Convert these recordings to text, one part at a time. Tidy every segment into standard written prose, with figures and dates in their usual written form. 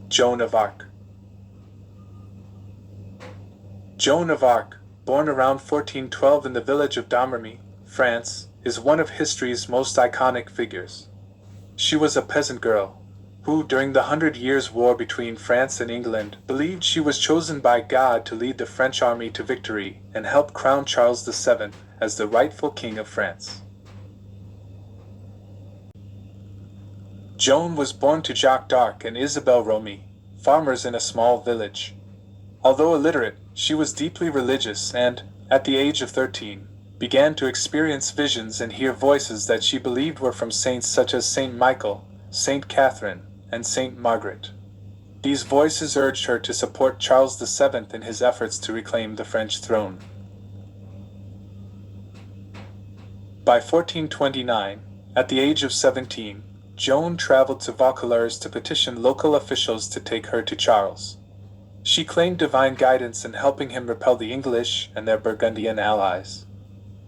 Joan of Arc. Joan of Arc, born around 1412 in the village of Domrémy, France, is one of history's most iconic figures. She was a peasant girl, who, during the 100 Years' War between France and England, believed she was chosen by God to lead the French army to victory and help crown Charles VII as the rightful king of France. Joan was born to Jacques d'Arc and Isabelle Romy, farmers in a small village. Although illiterate, she was deeply religious and, at the age of 13, began to experience visions and hear voices that she believed were from saints such as Saint Michael, Saint Catherine, and Saint Margaret. These voices urged her to support Charles VII in his efforts to reclaim the French throne. By 1429, at the age of 17, Joan traveled to Vaucouleurs to petition local officials to take her to Charles. She claimed divine guidance in helping him repel the English and their Burgundian allies.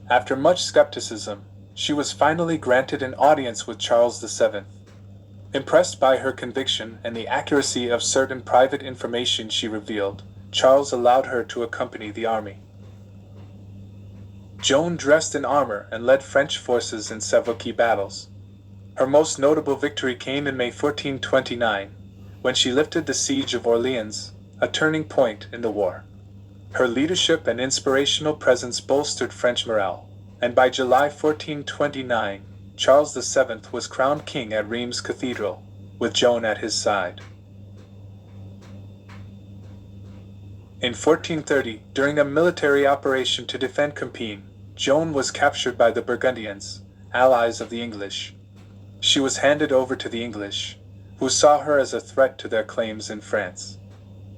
After much skepticism, she was finally granted an audience with Charles VII. Impressed by her conviction and the accuracy of certain private information she revealed, Charles allowed her to accompany the army. Joan dressed in armor and led French forces in several key battles. Her most notable victory came in May 1429, when she lifted the siege of Orléans, a turning point in the war. Her leadership and inspirational presence bolstered French morale, and by July 1429, Charles VII was crowned king at Reims Cathedral, with Joan at his side. In 1430, during a military operation to defend Compiègne, Joan was captured by the Burgundians, allies of the English. She was handed over to the English, who saw her as a threat to their claims in France.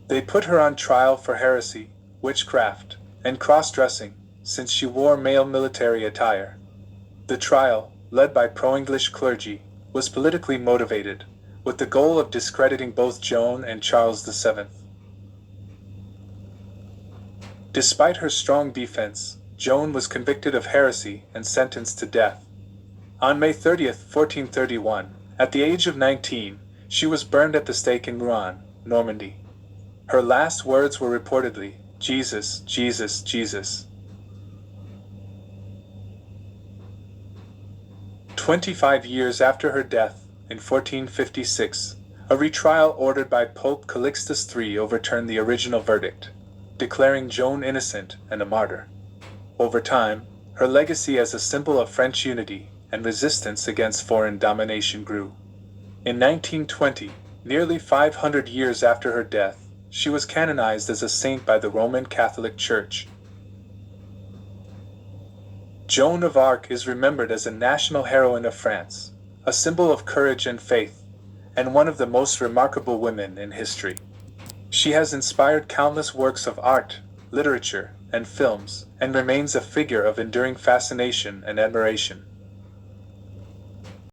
They put her on trial for heresy, witchcraft, and cross-dressing, since she wore male military attire. The trial, led by pro-English clergy, was politically motivated, with the goal of discrediting both Joan and Charles VII. Despite her strong defense, Joan was convicted of heresy and sentenced to death. On May 30, 1431, at the age of 19, she was burned at the stake in Rouen, Normandy. Her last words were reportedly, "Jesus, Jesus, Jesus." 25 years after her death, in 1456, a retrial ordered by Pope Calixtus III overturned the original verdict, declaring Joan innocent and a martyr. Over time, her legacy as a symbol of French unity and resistance against foreign domination grew. In 1920, nearly 500 years after her death, she was canonized as a saint by the Roman Catholic Church. Joan of Arc is remembered as a national heroine of France, a symbol of courage and faith, and one of the most remarkable women in history. She has inspired countless works of art, literature, and films, and remains a figure of enduring fascination and admiration.